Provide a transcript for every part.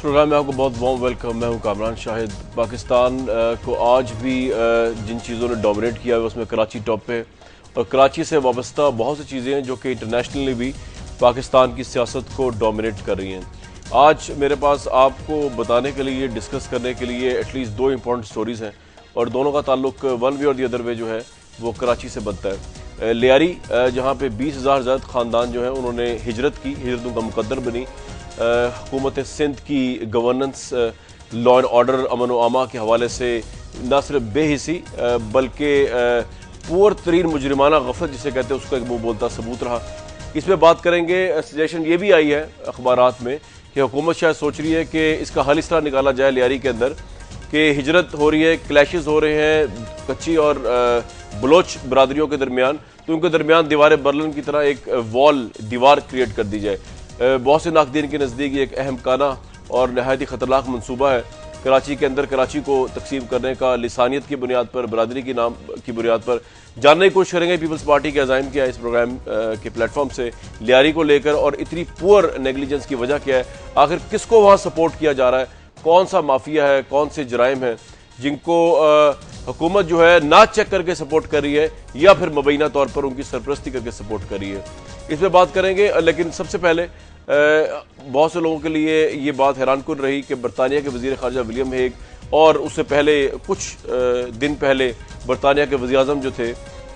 Programme में आपको बहुत वार्म वेलकम। मैं हूं कामरान शाहिद। पाकिस्तान को आज भी जिन चीज़ों ने डोमिनेट किया है उसमें कराची टॉप पे, और कराची से वाबस्ता बहुत सी चीज़ें हैं जो कि इंटरनेशनली भी पाकिस्तान की सियासत को डोमिनेट कर रही हैं। आज मेरे पास आपको बताने के लिए, डिस्कस करने के लिए एटलीस्ट दो इंपॉर्टेंट स्टोरीज़ हैं, और दोनों का ताल्लुक वन वे और दी अदर वे जो है वो कराची से बनता है। लियारी जहाँ पे 20,000 ज़ायद ख़ानदान जो है उन्होंने हिजरत की, हिजरत उनका मुकद्दर बनी। हुकूमत सिंध की गवर्नेंस, लॉ एंड ऑर्डर, अमन व अमा के हवाले से न सिर्फ बेहिसी बल्कि पुअर तरीन मुजरिमाना गफलत जिसे कहते हैं उसका एक मुँह बोलता सबूत रहा। इसमें बात करेंगे। सजेशन ये भी आई है अखबारात में कि हुकूमत शायद सोच रही है कि इसका हल इस तरह निकाला जाए लियारी के अंदर कि हिजरत हो रही है, क्लैशेस हो रहे हैं कच्ची और बलोच बरादरियों के दरमियान, तो उनके दरमियान दीवार बर्लिन की तरह एक वॉल, दीवार क्रिएट कर दी जाए। बहुत से नाकदीन के नज़दीक एक अहम काना और नहायत ही ख़तरनाक मनसूबा है कराची के अंदर कराची को तकसीम करने का, लिसानियत की बुनियाद पर, बरादरी की नाम की बुनियाद पर। जानने की कोशिश करेंगे पीपल्स पार्टी के अज़ाइम क्या है इस प्रोग्राम के प्लेटफॉर्म से लियारी को लेकर, और इतनी पुअर नेगलिजेंस की वजह क्या है, आखिर किसको वहाँ सपोर्ट किया जा रहा है, कौन सा माफिया है, कौन से जराइम हैं जिनको हुकूमत जो है ना चेक करके सपोर्ट कर रही है या फिर मुबैना तौर पर उनकी सरपरस्ती करके सपोर्ट कर रही है। इस पर बात करेंगे। लेकिन सबसे पहले बहुत से लोगों के लिए ये बात हैरानकुन रही कि बरतानिया के वज़ीर ख़ारजा विलियम हेग और उससे पहले कुछ दिन पहले बरतानिया के वज़ीर आज़म जो थे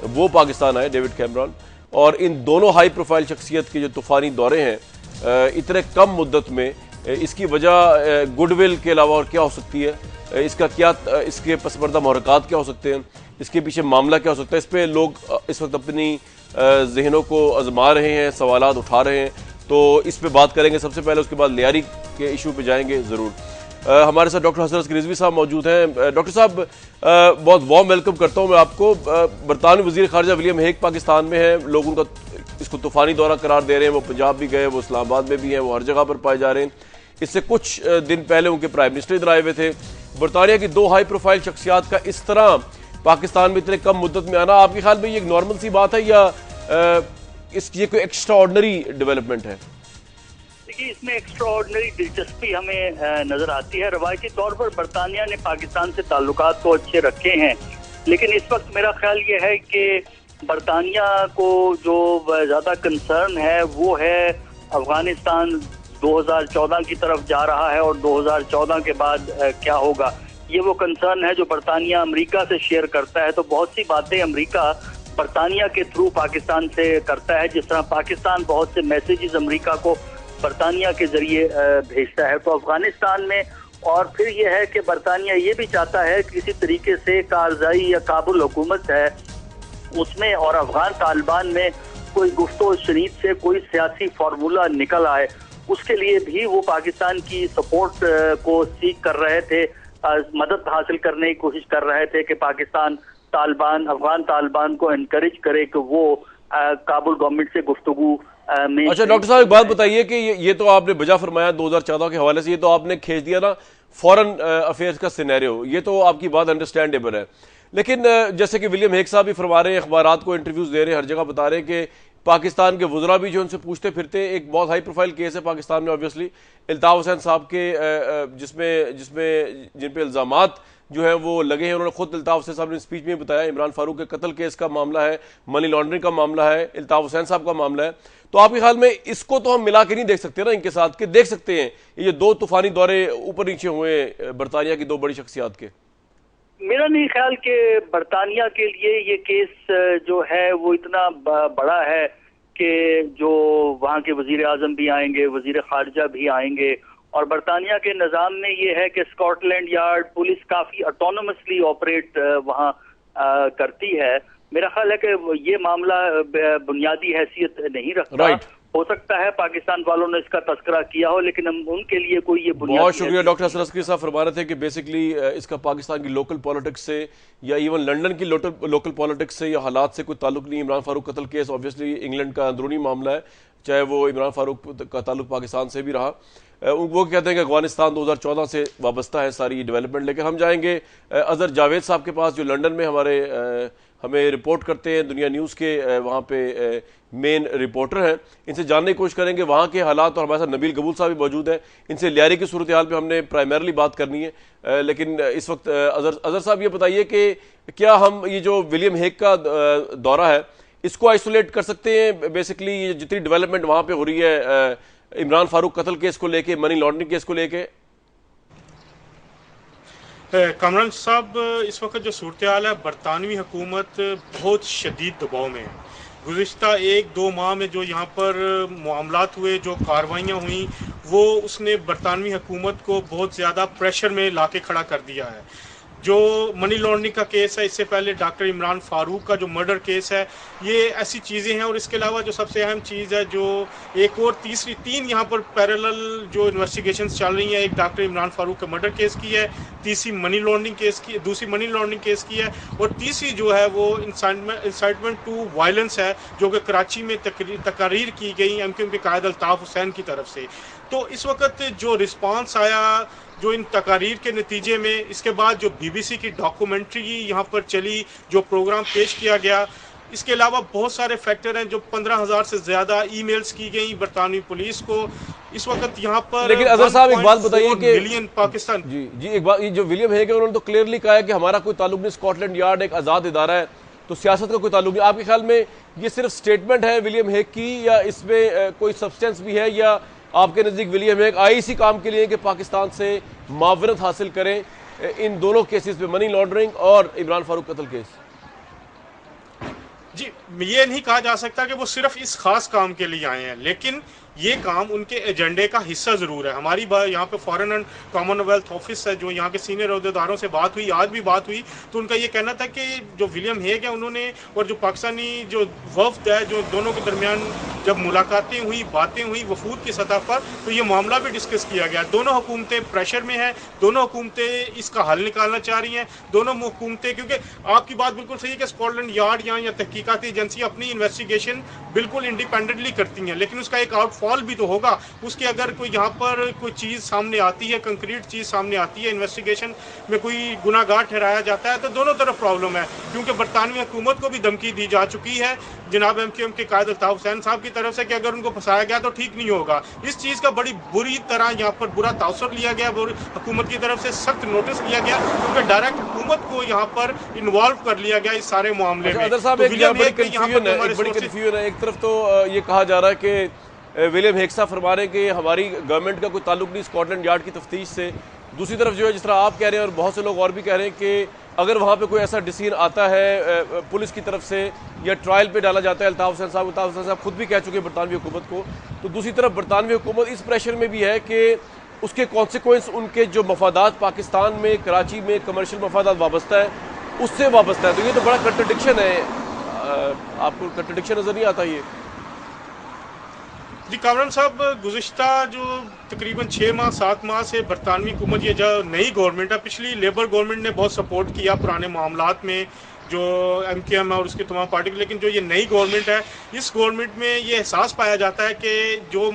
वो पाकिस्तान आए, डेविड कैमरॉन, और इन दोनों हाई प्रोफाइल शख्सियत के जो तूफ़ानी दौरे हैं इतने कम मुद्दत में, इसकी वजह गुडविल के अलावा और क्या हो सकती है, इसका क्या, इसके पसपर्दा महरक़ात क्या हो सकते हैं, इसके पीछे मामला क्या हो सकता है, इस पर लोग इस वक्त अपनी जहनों को आजमा रहे हैं, सवालात उठा रहे हैं। तो इस पे बात करेंगे सबसे पहले, उसके बाद लियारी के इशू पे जाएंगे ज़रूर। हमारे साथ डॉक्टर हसन रिजवी साहब मौजूद हैं। डॉक्टर साहब, बहुत वार्म वेलकम करता हूँ मैं आपको। बरतानवी वज़ीर ख़ारजा विलियम हेग पाकिस्तान में है, लोग उनका इसको तूफ़ानी दौरा करार दे रहे हैं, वो पंजाब भी गए, वो इस्लामाबाद में भी हैं, वो हर जगह पर पाए जा रहे हैं। इससे कुछ दिन पहले उनके प्राइम मिनिस्टर इधर आए हुए थे। बरतानिया की दो हाई प्रोफाइल शख्सियात का इस तरह पाकिस्तान में इतने कम मुद्दत में आना, आपके ख्याल में ये एक नॉर्मल सी बात है या ये कोई एक्स्ट्रा ऑर्डनरी डेवलपमेंट है? देखिए, इसमें एक्स्ट्रा ऑर्डनरी दिलचस्पी हमें नजर आती है। रवायती तौर पर बरतानिया ने पाकिस्तान से ताल्लुकात तो अच्छे रखे हैं, लेकिन इस वक्त मेरा ख्याल ये है कि बरतानिया को जो ज्यादा कंसर्न है वो है अफगानिस्तान 2014 की तरफ जा रहा है, और 2014 के बाद क्या होगा, ये वो कंसर्न है जो बरतानिया अमेरिका से शेयर करता है। तो बहुत सी बातें अमेरिका बरतानिया के थ्रू पाकिस्तान से करता है, जिस तरह पाकिस्तान बहुत से मैसेजेस अमेरिका को बरतानिया के जरिए भेजता है। तो अफगानिस्तान में, और फिर यह है कि बरतानिया ये भी चाहता है कि किसी तरीके से कारजाई या काबुल हुकूमत है उसमें और अफगान तालिबान में कोई गुफ्तो शरीफ से कोई सियासी फार्मूला निकल आए, उसके लिए भी वो पाकिस्तान की सपोर्ट को सीख कर रहे थे, मदद हासिल करने की कोशिश कर रहे थे कि पाकिस्तान तालिबान, अफगान तालिबान को एनकरेज करे कि वो काबुल गवर्नमेंट से गुफ्तगू में। अच्छा डॉक्टर साहब, एक बात बताइए कि ये तो आपने बजा फरमाया 2014 के हवाले से, ये तो आपने खींच दिया ना फॉरेन अफेयर्स का सिनेरियो, ये तो आपकी बात अंडरस्टैंडेबल है। लेकिन जैसे कि विलियम हेग साहब भी फरमा रहे हैं, अखबारात को इंटरव्यूज दे रहे हैं, हर जगह बता रहे हैं कि पाकिस्तान के वुज़रा भी जो उनसे पूछते फिरते, एक बहुत हाई प्रोफाइल केस है पाकिस्तान में ऑब्वियसली इल्ताफ़ हुसैन साहब के, जिन पे इल्ज़ामात जो है वो लगे हैं। उन्होंने खुद इल्ताफ़ हुसैन साहब ने स्पीच में बताया, इमरान फारूक के कत्ल केस का मामला है, मनी लॉन्ड्रिंग का मामला है, इल्ताफ़ हुसैन साहब का मामला है। तो आपके ख्याल में इसको तो हम मिला के नहीं देख सकते ना इनके साथ, कि देख सकते हैं ये दो तूफानी दौरे ऊपर नीचे हुए बरतानिया की दो बड़ी शख्सियात के? मेरा नहीं ख्याल कि बरतानिया के लिए ये केस जो है वो इतना बड़ा है कि जो वहाँ के वजीर आजम भी आएंगे, वजीर खारजा भी आएंगे, और बरतानिया के निज़ाम में ये है कि स्कॉटलैंड यार्ड पुलिस काफ़ी ऑटोनमसली ऑपरेट वहाँ करती है। मेरा ख्याल है कि ये मामला बुनियादी हैसियत नहीं रखता। हो सकता है पाकिस्तान वालों ने इसका तस्करा किया हो, लेकिन हम उनके लिए कोई ये बुनियादी। बहुत शुक्रिया। डॉक्टर हसन रिजवी साहब फरमा रहे थे कि बेसिकली इसका पाकिस्तान की लोकल पॉलिटिक्स से या इवन लंदन की लोकल पॉलिटिक्स से या हालात से कोई ताल्लुक नहीं। इमरान फारूक कत्ल केस ऑब्वियसली इंग्लैंड का अंदरूनी मामला है, चाहे वो इमरान फारूक का ताल्लुक पाकिस्तान से भी रहा। वो कहते हैं कि अफगानिस्तान 2014 से वाबस्ता है सारी डेवलपमेंट। लेकिन हम जाएंगे अजहर जावेद साहब के पास, जो लंदन में हमें रिपोर्ट करते हैं, दुनिया न्यूज़ के वहाँ पे मेन रिपोर्टर हैं। इनसे जानने की कोशिश करेंगे वहाँ के हालात, और हमारे साथ नबील कबूल साहब भी मौजूद हैं। इनसे लियारी की सूरत हाल पे हमने प्राइमरली बात करनी है। लेकिन इस वक्त अजहर साहब ये बताइए कि क्या हम ये जो विलियम हेग का दौरा है इसको आइसोलेट कर सकते हैं? बेसिकली ये जितनी डेवलपमेंट वहाँ पे हो रही है इमरान फारूक कत्ल केस को लेके, मनी लॉन्ड्रिंग केस को लेके। कामरान साहब, इस वक्त जो सूरत हाल है, बरतानवी हुकूमत बहुत शदीद दबाव में है। गुज़िश्ता 1-2 माह में जो यहाँ पर मामलात हुए, जो कार्रवाइयाँ हुई, वो उसने बरतानवी हुकूमत को बहुत ज़्यादा प्रेशर में लाके खड़ा कर दिया है। जो मनी लॉन्ड्रिंग का केस है, इससे पहले डॉक्टर इमरान फारूक का जो मर्डर केस है, ये ऐसी चीज़ें हैं। और इसके अलावा जो सबसे अहम चीज़ है, जो एक और तीन यहाँ पर पैरेलल जो इन्वेस्टिगेशंस चल रही हैं, एक डॉक्टर इमरान फारूक के मर्डर केस की है, दूसरी मनी लॉन्ड्रिंग केस की है, और तीसरी जो है वो इंसाइटमेंट टू वायलेंस है, जो कि कराची में तकारीर की गई MQM के कायद अल्ताफ़ हुसैन की तरफ से। तो इस वक्त जो रिस्पांस आया, जो इन तकारीर के नतीजे में, इसके बाद जो BBC की डॉक्यूमेंट्री यहाँ पर चली, जो प्रोग्राम पेश किया गया, इसके अलावा बहुत सारे फैक्टर हैं। जो 15,000 से ज़्यादा ईमेल्स की गई बरतानवी पुलिस को इस वक्त यहाँ पर। लेकिन अजहर साहब एक बात बताइए कि मिलियन पाकिस्तान जी एक बात, जो विलियम हेग है उन्होंने तो क्लियरली कहा है कि हमारा कोई ताल्लुक नहीं, स्कॉटलैंड यार्ड एक आज़ाद इदारा है, तो सियासत का कोई ताल्लुक नहीं। आपके ख्याल में ये सिर्फ स्टेटमेंट है विलियम हेग की, या इसमें कोई सब्सटेंस भी है, या आपके नज़दीक विलियम हेग आए इसी काम के लिए कि पाकिस्तान से मावरत हासिल करें इन दोनों केसेस पे, मनी लॉन्ड्रिंग और इमरान फारूक कत्ल केस? जी, ये नहीं कहा जा सकता कि वो सिर्फ इस खास काम के लिए आए हैं, लेकिन ये काम उनके एजेंडे का हिस्सा ज़रूर है। हमारी यहाँ पे फॉरेन एंड कॉमनवेल्थ ऑफिस है, जो यहाँ के सीनियर अहदेदारों से बात हुई, आज भी बात हुई, तो उनका ये कहना था कि जो विलियम हेग है उन्होंने, और जो पाकिस्तानी जो वफ्द है, जो दोनों के दरमियान जब मुलाकातें हुई, बातें हुई वफूद की सतह पर, तो ये मामला भी डिस्कस किया गया। दोनों हुकूमतें प्रेशर में हैं, दोनों हुकूमतें इसका हल निकालना चाह रही हैं। दोनों हुकूमतें, क्योंकि आपकी बात बिल्कुल सही है कि स्कॉटलैंड यार्ड या तहकीकाती एजेंसी अपनी इन्वेस्टिगेशन बिल्कुल इंडिपेंडेंटली करती हैं, लेकिन उसका एक आउटफॉल भी तो होगा। उसके अगर कोई यहाँ पर कोई चीज़ सामने आती है, कंक्रीट चीज़ सामने आती है, इन्वेस्टिगेशन में कोई गुनाहगार ठहराया जाता है, तो दोनों तरफ प्रॉब्लम है। क्योंकि बरतानवी हुकूमत को भी धमकी दी जा चुकी है जनाब MQM के कायद अल्ताफ़ हुसैन साहब की तरफ से कि अगर उनको फंसाया गया तो ठीक नहीं होगा। इस चीज़ का बड़ी बुरी तरह यहाँ पर बुरा तासुर लिया गया, हुकूमत की तरफ से सख्त नोटिस लिया गया, क्योंकि डायरेक्ट हुकूमत को यहाँ पर इन्वॉल्व कर लिया गया इस सारे मामले में। अदर साहब, एक बड़ी कंफ्यूजन है। एक तरफ तो ये कहा जा रहा है कि विलियम हेग साहब फरमा रहे हैं कि हमारी गवर्नमेंट का कोई ताल्लुक नहीं स्कॉटलैंड यार्ड की तफ्तीश से। दूसरी तरफ जो है, जिस तरह आप कह रहे हैं और बहुत से लोग और भी कह रहे हैं, कि अगर वहाँ पे कोई ऐसा डिसीजन आता है पुलिस की तरफ से या ट्रायल पे डाला जाता है अल्ताफ़ हुसैन साहब खुद भी कह चुके हैं बरतानवी हुकूमत को, तो दूसरी तरफ बरतानवी हुकूमत इस प्रेशर में भी है कि उसके कॉन्सिक्वेंस, उनके जो मफादात पाकिस्तान में, कराची में कमर्शियल मफादात वाबस्ता है, उससे वाबस्ता है। तो ये तो बड़ा कंट्रडिक्शन है। आपको कंट्रडिक्शन नज़र नहीं आता ये? जी कामरान साहब, गुज़िश्ता जो तकरीबन 6 माह 7 माह से बरतानवी हुकूमत, ये जो नई गवर्नमेंट है, पिछली लेबर गवर्नमेंट ने बहुत सपोर्ट किया पुराने मामलात में, जो MQM है और उसकी तमाम पार्टी, लेकिन जो ये नई गवर्नमेंट है, इस गवर्नमेंट में ये एहसास पाया जाता है कि जो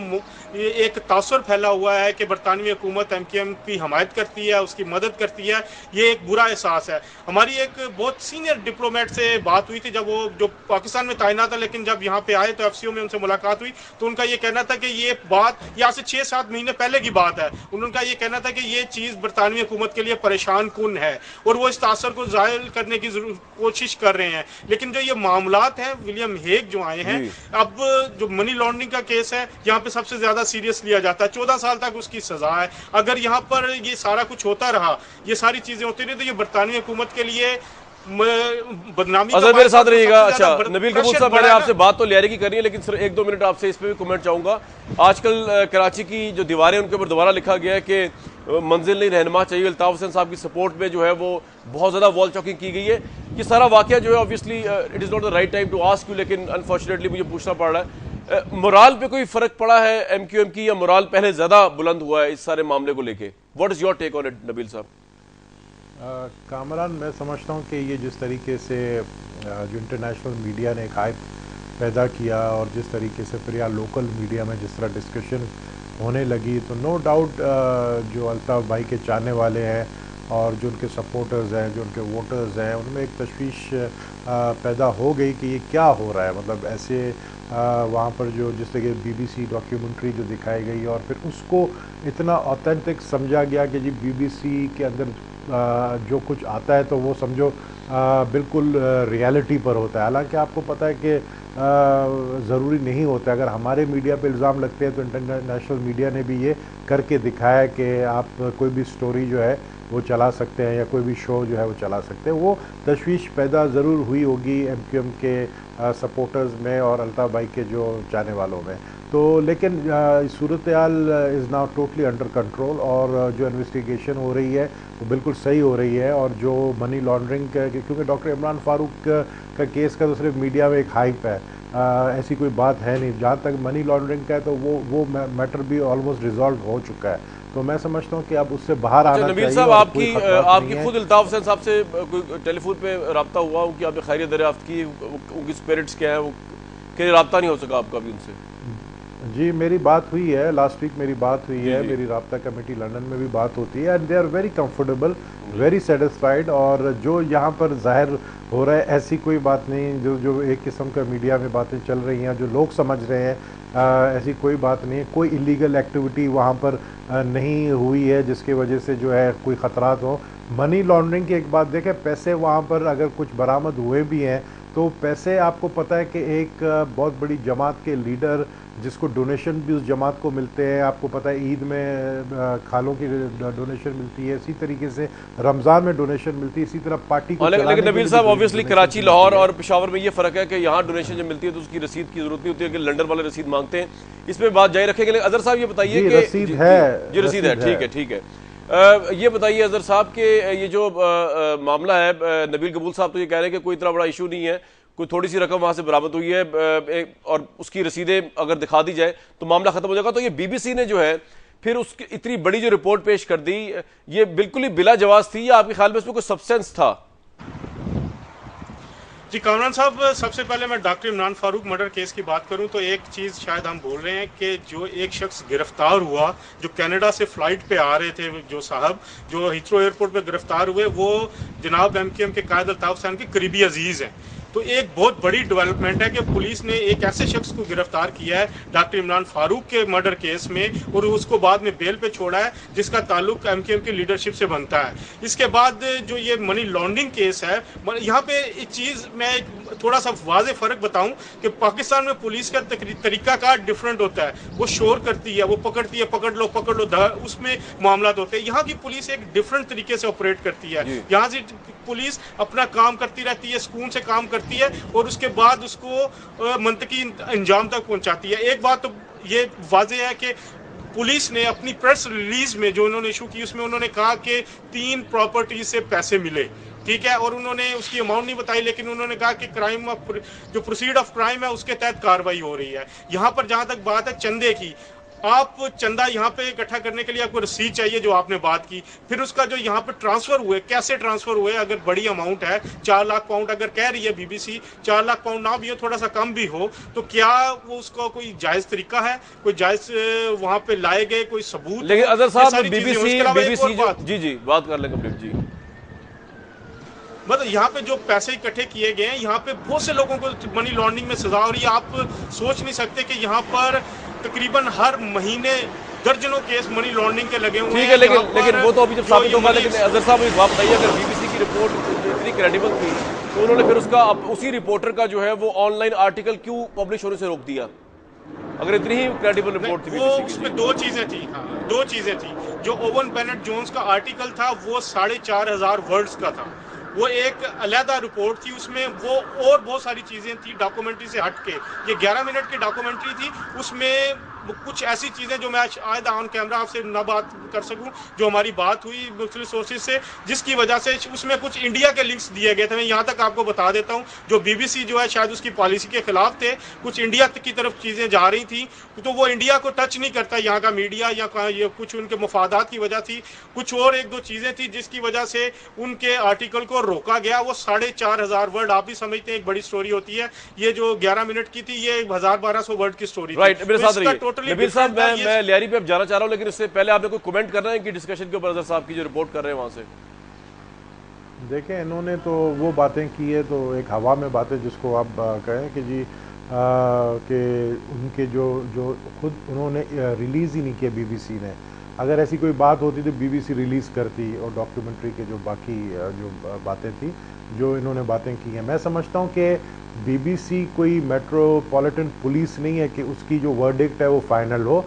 ये एक तासुर फैला हुआ है कि बरतानवी हुकूमत MQM की हमायत करती है, उसकी मदद करती है, ये एक बुरा एहसास है। हमारी एक बहुत सीनियर डिप्लोमेट से बात हुई थी, जब वो जो पाकिस्तान में तैनात था, लेकिन जब यहाँ पे आए तो FCO में उनसे मुलाकात हुई, तो उनका ये कहना था कि ये बात यहाँ से 6-7 महीने पहले की बात है। उनका ये कहना था कि ये चीज़ बरतानवी हुकूमत के लिए परेशान कुन है और वो इस तासुर को ज़ाहिर करने की कोशिश कर रहे हैं। लेकिन जो ये मामलात हैं, विलियम हेग जो आए हैं, अब जो मनी लॉन्ड्रिंग का केस है, यहाँ पे सबसे ज़्यादा सीरियस लिया जाता है। 14 साल तक उसकी सजा है। अगर यहाँ पर ये सारा कुछ होता रहा, ये सारी चीजें होती रही, तो ये बरतानवी हुकूमत के लिए बदनामी। अगर मेरे साथ रहिएगा। अच्छा नबील कबूल साहब, मैंने आपसे बात तो लियारी की करनी है, लेकिन सिर्फ 1-2 मिनट आपसे इस पे भी कमेंट चाहूंगा। आजकल कराची की जो दीवारें, उनके ऊपर दोबारा लिखा गया है कि मंजिल नहीं रहनुमा चाहिए। अल्ताफ़ हुसैन साहब की सपोर्ट में जो है वो बहुत ज़्यादा वॉल चॉकिंग की गई है। ये सारा वाकया जो है, obviously it is not the right time to ask you, लेकिन अनफॉर्चुनेटली मुझे पूछना पड़ रहा है। मोराल पे कोई फर्क पड़ा है MQM की, या मोराल पहले ज्यादा बुलंद हुआ है इस सारे मामले को लेके? What is your take on it Nabeel sahab? Kamran, मैं समझता हूँ कि ये जिस तरीके से जो इंटरनेशनल मीडिया ने एक हाइप पैदा किया और जिस तरीके से फिर यहाँ लोकल मीडिया में जिस तरह डिस्कशन होने लगी, तो नो डाउट जो अल्ताफ़ भाई के चाहने वाले हैं और जो उनके सपोर्टर्स हैं, जो उनके वोटर्स हैं, उनमें एक तशवीश पैदा हो गई कि ये क्या हो रहा है। मतलब ऐसे वहाँ पर जो जिस तरह BBC डॉक्यूमेंट्री जो दिखाई गई और फिर उसको इतना ऑथेंटिक समझा गया कि जी BBC के अंदर जो कुछ आता है तो वो समझो बिल्कुल रियलिटी पर होता है। हालांकि आपको पता है कि ज़रूरी नहीं होता। अगर हमारे मीडिया पे इल्ज़ाम लगते हैं तो इंटरनेशनल मीडिया ने भी ये करके दिखाया कि आप कोई भी स्टोरी जो है वो चला सकते हैं या कोई भी शो जो है वो चला सकते हैं। वो तशवीश पैदा ज़रूर हुई होगी MQM के सपोर्टर्स में और अल्ताफ़ भाई के जो चाहने वालों में। तो लेकिन सूरत हाल is now totally under control और जो इन्वेस्टिगेशन हो रही है वो बिल्कुल सही हो रही है। और जो मनी लॉन्ड्रिंग क्योंकि डॉक्टर इमरान फारूक का केस का तो सिर्फ मीडिया में एक हाइप है, ऐसी कोई बात है नहीं। जहाँ तक मनी लॉन्ड्रिंग का है तो वो मैटर भी ऑलमोस्ट रिजॉल्व हो चुका है। तो मैं समझता हूँ कि अब उससे बाहर आना चाहिए। नबील साहब, आपकी खुद अल्ताफ़ हुसैन साहब से कोई टेलीफोन पे रब्ता हुआ, उनकी आपने खैरियत दरियाफ्त की, उनकी स्पिरिट्स क्या है, वो कि रब्ता नहीं हो सका आपका भी उनसे? जी मेरी बात हुई है, लास्ट वीक मेरी बात हुई है। मेरी राब्ता कमेटी लंदन में भी बात होती है and they are very comfortable, very satisfied. और जो यहाँ पर जाहिर हो रहा है ऐसी कोई बात नहीं जो एक किस्म का मीडिया में बातें चल रही हैं जो लोग समझ रहे हैं, ऐसी कोई बात नहीं है। कोई इलीगल एक्टिविटी वहाँ पर नहीं हुई है जिसकी वजह से जो है कोई ख़तरात हो। मनी लॉन्ड्रिंग की एक बात देखें, पैसे वहाँ पर अगर कुछ बरामद हुए भी हैं तो पैसे आपको पता है कि एक बहुत बड़ी जमात के लीडर जिसको डोनेशन भी उस जमात को मिलते हैं, आपको पता है ईद में खालों की डोनेशन मिलती है, इसी तरीके से रमज़ान में डोनेशन मिलती है, इसी तरह पार्टी को। लेकिन नबील साहब, ऑब्वियसली कराची, लाहौर और पेशावर में ये फ़र्क है कि यहाँ डोनेशन जब मिलती है तो उसकी रसीद की जरूरत नहीं होती है कि लंदन वाले रसीद मांगते हैं। इस पर बात जारी रखेंगे। अजहर साहब ये बताइए कि रसीद है, जी रसीद है, ठीक है। ये बताइए अजहर साहब के ये जो मामला है, नबील कबूल साहब तो ये कह रहे हैं कि कोई इतना बड़ा इशू नहीं है, कोई थोड़ी सी रकम वहां से बरामद हुई है और उसकी रसीदें अगर दिखा दी जाए तो मामला खत्म हो जाएगा। तो ये BBC ने जो है फिर उसकी इतनी बड़ी जो रिपोर्ट पेश कर दी, ये बिल्कुल ही बिला जवाब थी या आपके ख्याल में इसमें कोई सब्सटेंस था? जी कामरान साहब, सबसे पहले मैं doctor Imran Farooq murder case की बात करूं तो एक चीज़ शायद हम बोल रहे हैं कि जो एक शख्स गिरफ्तार हुआ, जो कनाडा से फ्लाइट पे आ रहे थे, जो साहब जो हीथ्रो एयरपोर्ट पे गिरफ्तार हुए, वो जनाब MQM के कायद अल्ताफ़ हुसैन के करीबी अजीज़ हैं। तो एक बहुत बड़ी डेवलपमेंट है कि पुलिस ने एक ऐसे शख्स को गिरफ्तार किया है डॉक्टर इमरान फारूक के मर्डर केस में और उसको बाद में बेल पे छोड़ा है, जिसका ताल्लुक MQM की लीडरशिप से बनता है। इसके बाद जो ये मनी लॉन्ड्रिंग केस है, यहाँ पे एक चीज़ मैं थोड़ा सा वाज़े फ़र्क बताऊं कि पाकिस्तान में पुलिस का तरीकाकार डिफरेंट होता है। वो शोर करती है, वो पकड़ती है, पकड़ लो उसमें मामला होते हैं। यहाँ की पुलिस एक डिफरेंट तरीके से ऑपरेट करती है। यहाँ से पुलिस अपना काम करती रहती है, सुकून से काम करती है और उसके बाद उसको मंतकी अंजाम तक पहुंचाती है। एक बात तो ये वाज़ेह है कि पुलिस ने अपनी प्रेस रिलीज में जो उन्होंने इशू की उसमें उन्होंने कहा कि 3 प्रॉपर्टी से पैसे मिले, ठीक है, और उन्होंने उसकी अमाउंट नहीं बताई, लेकिन उन्होंने कहा कि क्राइम ऑफ जो प्रोसीड ऑफ क्राइम है उसके तहत कार्रवाई हो रही है। यहाँ पर जहाँ तक बात है चंदे की, आप चंदा यहाँ पे इकट्ठा करने के लिए आपको रसीद चाहिए जो आपने बात की, फिर उसका जो यहाँ पे ट्रांसफर हुए, कैसे ट्रांसफर हुए, अगर बड़ी अमाउंट है 4 लाख पाउंड अगर कह रही है BBC 4 लाख पाउंड ना भी हो, थोड़ा सा कम भी हो, तो क्या वो उसका कोई जायज तरीका है, कोई जायज वहाँ पे लाए गए कोई सबूत? लेकिन अजहर साहब BBC जी बात कर लें कंप्लीट जी। मतलब यहाँ पे जो पैसे इकट्ठे किए गए हैं, यहाँ पे बहुत से लोगों को मनी लॉन्ड्रिंग में सजा हो रही है। आप सोच नहीं सकते कि यहाँ पर तकरीबन हर महीने दर्जनों केस मनी लॉन्ड्रिंग के लगे हुए हैं। ठीक है, लेकिन वो तो अभी जब साबित होगा। लेकिन अजहर साहब एक बात बताइए, अगर BBC की रिपोर्ट इतनी क्रेडिबल थी तो उन्होंने फिर उसका उसी रिपोर्टर का जो है वो ऑनलाइन आर्टिकल क्यों पब्लिश होने से रोक दिया, अगर इतनी ही क्रेडिबल रिपोर्ट थी? वो उसमें 2 चीजें थी। हाँ, 2 चीजें थी। जो ओवन बेनेट जोन्स का आर्टिकल था वो 4500 वर्ड्स का था, वो एक अलहदा रिपोर्ट थी, उसमें वो और बहुत सारी चीज़ें थी डॉक्यूमेंट्री से हट के। ये 11 मिनट की डॉक्यूमेंट्री थी, उसमें कुछ ऐसी चीज़ें जो मैं शायद ऑन कैमरा आपसे ना बात कर सकूं, जो हमारी बात हुई मुख्तलिफ सोर्सेज से, जिसकी वजह से उसमें कुछ इंडिया के लिंक्स दिए गए थे। मैं यहाँ तक आपको बता देता हूँ, जो BBC जो है शायद उसकी पॉलिसी के खिलाफ थे, कुछ इंडिया की तरफ चीज़ें जा रही थी, तो वो इंडिया को टच नहीं करता यहाँ का मीडिया, या ये कुछ उनके मुफादात की वजह थी, कुछ और एक दो चीज़ें थी जिसकी वजह से उनके आर्टिकल को रोका गया। वो 4,500 वर्ड, आप भी समझते हैं एक बड़ी स्टोरी होती है, ये जो 11 मिनट की थी ये 1,000-1,200 वर्ड की स्टोरी। राइट, मेरे साथ रहिए नबील साहब। मैं मैं लियारी पे अब जाना चाह रहा हूं, लेकिन इससे पहले आपने कोई कमेंट करना है कि डिस्कशन के ऊपर अजहर साहब की जो रिपोर्ट कर रहे हैं वहां से? देखें, इन्होंने तो वो बातें की है, तो एक हवा में बातें जिसको आप कहें कि जी कि उनके जो खुद उन्होंने रिलीज़ ही नहीं किया BBC ने। अगर ऐसी कोई बात होती तो BBC रिलीज़ करती, और डॉक्यूमेंट्री के जो बाकी जो बातें थी, जो इन्होंने बातें की हैं, मैं समझता हूँ कि BBC कोई मेट्रोपॉलिटन पुलिस नहीं है कि उसकी जो वर्डिक्ट है वो फाइनल हो।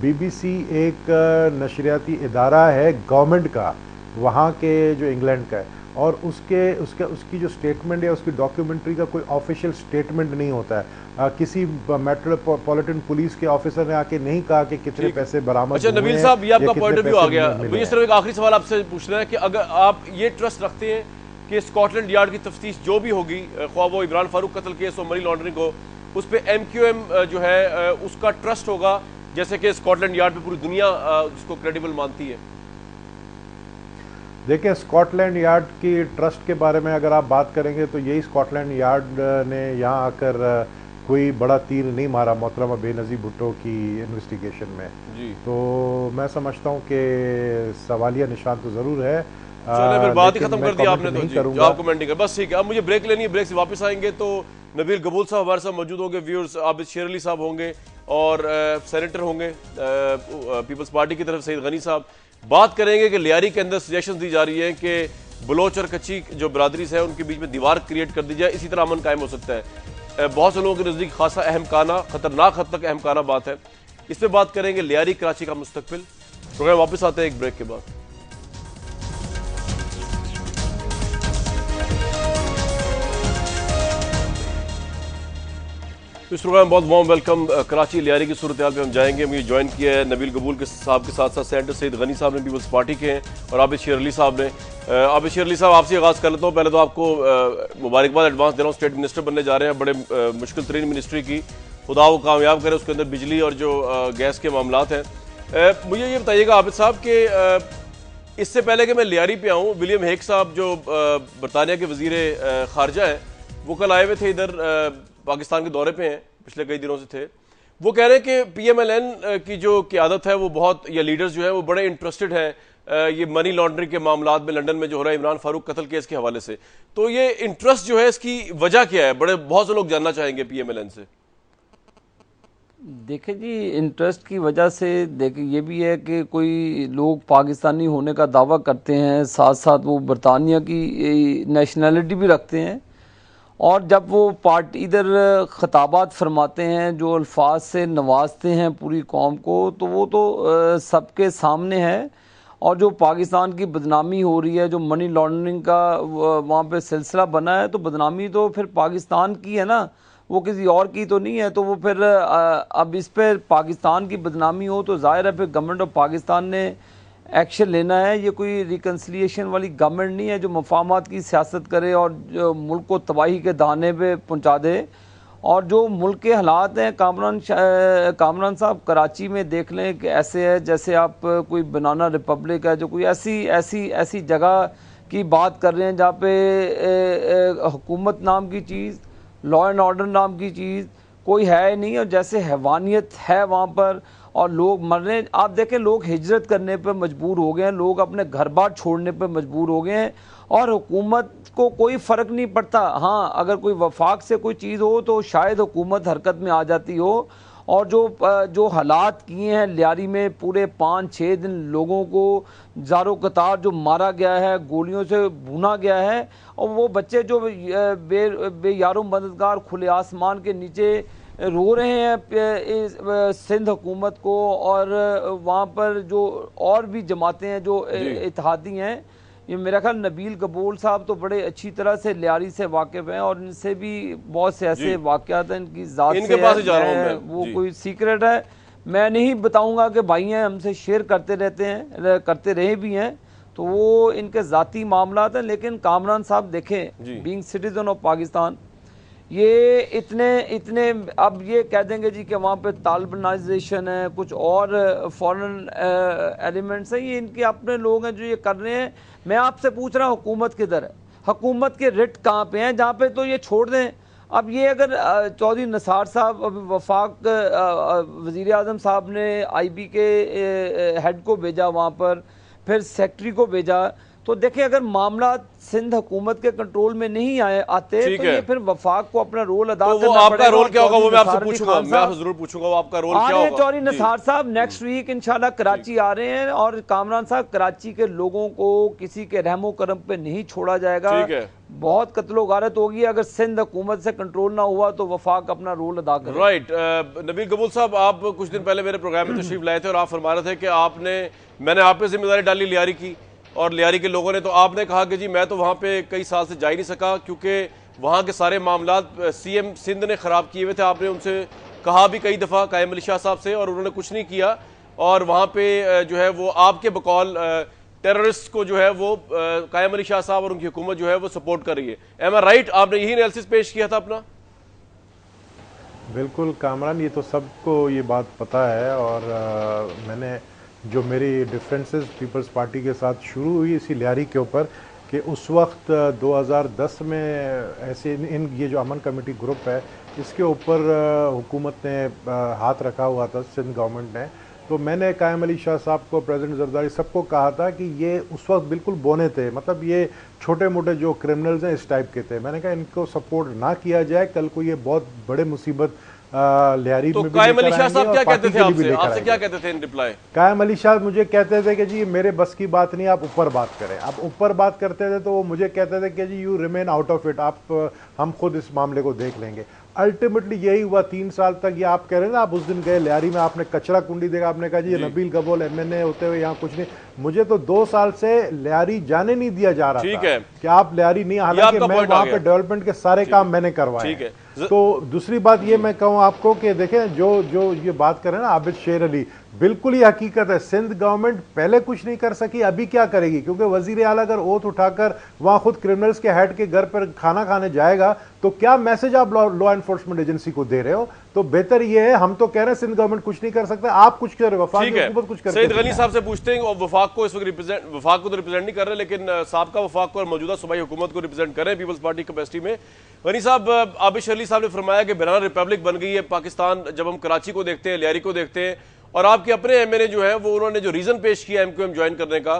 BBC एक नशरियाती इदारा है गवर्नमेंट का, वहाँ के जो इंग्लैंड का है, और उसकी जो स्टेटमेंट या उसकी डॉक्यूमेंट्री का कोई ऑफिशियल स्टेटमेंट नहीं होता है। किसी मेट्रोपॉलिटन पुलिस के ऑफिसर ने आके नहीं कहा कि कितने पैसे बरामद हुए। अच्छा नबील साहब, ये आपका पॉइंट ऑफ व्यू आ गया। मुझे सिर्फ एक आखिरी सवाल आपसे पूछना है कि अगर आप ये ट्रस्ट रखते हैं कि स्कॉटलैंड यार्ड की तफ्तीश जो भी होगी, ख्वाह वो इमरान फारूक कत्ल केस और मनी लॉन्ड्रिंग हो, उस पर MQM जो है उसका ट्रस्ट होगा, जैसे कि स्कॉटलैंड यार्ड पे पूरी दुनिया उसको क्रेडिबल मानती है? देखिए, स्कॉटलैंड यार्ड की ट्रस्ट के बारे में अगर आप बात करेंगे तो यही स्कॉटलैंड यार्ड ने यहाँ आकर कोई बड़ा तीर नहीं मारा मोहतरमा बेनज़ीर भुट्टो की इन्वेस्टिगेशन में जी। तो मैं समझता हूँ कि सवालिया निशान तो ज़रूर है। चलिए, फिर बात ही खत्म कर दी आपने तो जी, आप कमेंट नहीं कर, बस ठीक है। अब मुझे ब्रेक लेनी है, ब्रेक से वापस आएंगे तो नबील गबूल साहब हमारे साथ मौजूद होंगे, व्यूअर्स आबिद शेर अली साहब होंगे, और सेनेटर होंगे पीपल्स पार्टी की तरफ सईद गनी साहब। बात करेंगे कि लियारी के अंदर सजेशन दी जा रही है कि बलोच और कच्ची जो बरादरी है उनके बीच में दीवार क्रिएट कर दी जाए, इसी तरह अमन कायम हो सकता है। बहुत से लोगों के नज़दीक खासा अहमकाना, खतरनाक हद तक अहमकाना बात है। इस पर बात करेंगे, लियारी कराची का मुस्तकबिल। प्रोग्राम वापस आते हैं एक ब्रेक के बाद। इस प्रोग्राम में बहुत वार्म वेलकम। कराची लियारी की सूरत हाल पे हम जाएंगे। मुझे ज्वाइन किया है नबील गबूल के साहब के साथ साथ सेनेटर सईद गनी साहब ने, पीपल्स पार्टी के हैं, और आबिद शेर अली साहब ने। आबिद शेर अली साहब, आपसे आगाज़ कर लेता हूँ। पहले तो आपको मुबारकबाद एडवांस दे रहा हूँ, स्टेट मिनिस्टर बनने जा रहे हैं, बड़े मुश्किल तरीन मिनिस्ट्री की, खुदा वो कामयाब करे। उसके अंदर बिजली और जो गैस के मामलात हैं। मुझे ये बताइएगा आबिद साहब कि इससे पहले कि मैं लियारी पे आऊँ, विलियम हेग साहब जो बरतानिया के वज़ीर ख़ारजा हैं, वो कल आए हुए थे इधर, पाकिस्तान के दौरे पे हैं, पिछले कई दिनों से थे। वो कह रहे हैं कि PMLN की जो क़यादत है वो बहुत, या लीडर्स जो है वो बड़े इंटरेस्टेड हैं ये मनी लॉन्ड्रिंग के मामलात में, लंदन में जो हो रहा है इमरान फारूक कत्ल केस के हवाले से। तो ये इंटरेस्ट जो है इसकी वजह क्या है? बहुत से लोग जानना चाहेंगे PMLN से। देखिए जी, इंटरेस्ट की वजह से देखिए ये भी है कि कोई लोग पाकिस्तानी होने का दावा करते हैं, साथ साथ वो बरतानिया की नेशनैलिटी भी रखते हैं, और जब वो पार्टी इधर खिताबात फरमाते हैं, जो अल्फाज से नवाजते हैं पूरी कौम को, तो वो तो सबके सामने है। और जो पाकिस्तान की बदनामी हो रही है, जो मनी लॉन्ड्रिंग का वहाँ पे सिलसिला बना है, तो बदनामी तो फिर पाकिस्तान की है ना, वो किसी और की तो नहीं है। तो वो फिर अब इस पर पाकिस्तान की बदनामी हो तो जाहिर है फिर गवर्नमेंट ऑफ पाकिस्तान ने एक्शन लेना है। ये कोई रिकन्सिलिएशन वाली गवर्नमेंट नहीं है जो मफाहमत की सियासत करे और जो मुल्क को तबाही के दाने पे पहुंचा दे। और जो मुल्क के हालात हैं, कामरान साहब कराची में देख लें कि ऐसे है जैसे आप कोई बनाना रिपब्लिक है, जो कोई ऐसी जगह की बात कर रहे हैं जहाँ पे हुकूमत नाम की चीज़, लॉ एंड ऑर्डर नाम की चीज़ कोई है नहीं, और जैसे हैवानियत है वहाँ पर, और लोग मर रहे हैं। आप देखें, लोग हिजरत करने पर मजबूर हो गए हैं, लोग अपने घर बार छोड़ने पर मजबूर हो गए हैं, और हुकूमत को कोई फ़र्क नहीं पड़ता। हाँ, अगर कोई वफाक से कोई चीज़ हो तो शायद हुकूमत हरकत में आ जाती हो। और जो हालात किए हैं लियारी में, पूरे 5-6 दिन लोगों को ज़ारो कतार जो मारा गया है, गोलियों से भुना गया है, और वो बच्चे जो बेयारो मददगार खुले आसमान के नीचे रो रहे हैं सिंध हुकूमत को, और वहाँ पर जो और भी जमातें हैं जो इत्तेहादी हैं। ये मेरा ख्याल नबील गबूल साहब तो बड़े अच्छी तरह से लियारी से वाकिफ हैं, और इनसे भी बहुत से ऐसे वाक़यात हैं इनकी ज़ात इनके से पास ही जा रहा हूं मैं, वो कोई सीक्रेट है। मैं नहीं बताऊंगा कि भाई हैं, हमसे शेयर करते रहते हैं, करते रहे भी हैं, तो वो इनके ज़ाती मामला हैं। लेकिन कामरान साहब देखें, बीइंग सिटीजन ऑफ पाकिस्तान, ये इतने अब ये कह देंगे जी कि वहाँ पे तालिबानाइजेशन है, कुछ और फॉरेन एलिमेंट्स हैं, ये इनके अपने लोग हैं जो ये कर रहे हैं। मैं आपसे पूछ रहा हूँ, हुकूमत किधर है? हुकूमत के रिट कहाँ पे हैं? जहाँ पे तो ये छोड़ दें। अब ये अगर चौधरी निसार साहब, अभी वफाक वज़ीर आज़म साहब ने IB के हेड को भेजा वहाँ पर, फिर सेक्रेटरी को भेजा, तो देखें अगर मामला सिंध हुकूमत के कंट्रोल में नहीं आते तो ये फिर वफाक को अपना रोल अदा करना पड़ेगा। आपका रोल क्या होगा वो मैं आपसे पूछूंगा, मैं आपसे जरूर पूछूंगा वो आपका रोल क्या होगा। चौधरी निसार साहब नेक्स्ट वीक इंशाल्लाह कराची आ रहे हैं, और कामरान साहब, कराची के लोगों को किसी के रहमो करम पे नहीं छोड़ा जाएगा। बहुत कत्लो गारत होगी अगर सिंध हुकूमत से कंट्रोल ना हुआ तो वफाक अपना रोल अदा करे। राइट। नबील कबूल साहब, आप कुछ दिन पहले मेरे प्रोग्राम में तशरीफ लाए थे और आप फरमा रहे थे कि मैंने आप पे जिम्मेदारी डाली लियारी की, और लियारी के लोगों ने, तो आपने कहा कि जी मैं तो वहाँ पे कई साल से जा ही नहीं सका क्योंकि वहाँ के सारे मामलात CM सिंध ने ख़राब किए हुए थे। आपने उनसे कहा भी कई दफ़ा कायम अली शाह साहब से, और उन्होंने कुछ नहीं किया, और वहाँ पे जो है वो आपके बकौल टेररिस्ट को जो है वो कायम अली शाह साहब और उनकी हुकूमत जो है वो सपोर्ट कर रही है। एम आई राइट? आपने यही एनालिसिस पेश किया था अपना? बिल्कुल कामरान, ये तो सबको ये बात पता है, और मैंने जो मेरी डिफरेंसेस पीपल्स पार्टी के साथ शुरू हुई इसी लियारी के ऊपर कि उस वक्त 2010 में ऐसे ये जो अमन कमेटी ग्रुप है इसके ऊपर हुकूमत ने हाथ रखा हुआ था, सिंध गवर्नमेंट ने। तो मैंने कायम अली शाह साहब को, प्रेसिडेंट जरदारी, सबको कहा था कि ये उस वक्त बिल्कुल बोने थे, मतलब ये छोटे मोटे जो क्रिमिनल्स हैं इस टाइप के थे। मैंने कहा इनको सपोर्ट ना किया जाए, कल को ये बहुत बड़े मुसीबत लियारी तो में भी कायम अली शाह साहब क्या कहते थे आपसे क्या कहते थे इन रिप्लाई? कायम अली शाह मुझे कहते थे कि जी मेरे बस की बात नहीं, आप ऊपर बात करें। आप ऊपर बात करते थे तो वो मुझे कहते थे कि जी you remain out of it, आप हम खुद इस मामले को देख लेंगे। अल्टीमेटली यही हुआ 3 साल तक। ये आप कह रहे हैं ना, आप उस दिन गए लियारी में, आपने कचरा कुंडी देखा, आपने कहा जी नबील कबूल MNA होते हुए यहाँ कुछ नहीं। मुझे तो 2 साल से लियारी जाने नहीं दिया जा रहा था कि आप लियारी नहीं, हालांकि मैं वहाँ पे डेवलपमेंट के सारे काम मैंने करवाए। तो दूसरी बात ये मैं कहूँ आपको कि देखें जो ये बात कर रहे हैं ना आबिद शेर अली, बिल्कुल ही हकीकत है। सिंध गवर्नमेंट पहले कुछ नहीं कर सकी, अभी क्या करेगी? क्योंकि वजीर आला अगर ओथ उठाकर वहां खुद क्रिमिनल्स के हेड के घर पर खाना खाने जाएगा तो क्या मैसेज आप लॉ एनफोर्समेंट एजेंसी को दे रहे हो? तो बेहतर ये है, हम तो कह रहे हैं सिंध गवर्नमेंट कुछ नहीं कर सकता, आप कुछ कर रहे हो, वफाक की हुकूमत कुछ कर रही है। सईद गनी साहब से पूछते हैं, और वफाक को इस वक्त वफाक को तो रिप्रेजेंट नहीं कर रहे, लेकिन साबका वफाक को और मौजूदा सूबाई हुकूमत को रिप्रेजेंट कर रहे हैं पीपल्स पार्टी कैपेसिटी में। गनी साहब, आबिद शेर अली साहब ने फरमाया कि बनाना रिपब्लिक बन गई है पाकिस्तान जब हम कराची को देखते हैं, लियारी को देखते हैं, और आपके अपने MNA जो है वो उन्होंने जो रीजन पेश किया MQM ज्वाइन करने का,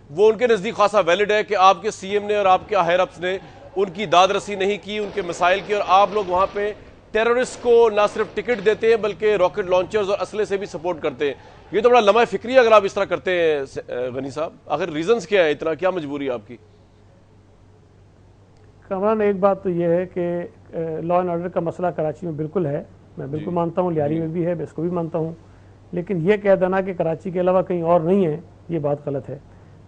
वो उनके नजदीक खासा वैलिड है कि आपके CM ने और आपके हायर अप्स ने उनकी दाद रसी नहीं की, उनके मसाइल की, और आप लोग वहां पे टेररिस्ट को ना सिर्फ टिकट देते हैं बल्कि रॉकेट लॉन्चर्स और असले से भी सपोर्ट करते हैं। ये तो बड़ा लम्हा फिक्री अगर आप इस तरह करते हैं गनी साहब। आखिर रीजंस क्या है, इतना क्या मजबूरी है आपकी? कमरान, एक बात तो ये है कि लॉ एंड ऑर्डर का मसला कराची में बिल्कुल है, मैं बिल्कुल मानता हूँ, लियारी में भी है, मैं इसको भी मानता हूँ, लेकिन ये कह देना कि कराची के अलावा कहीं और नहीं है, ये बात गलत है।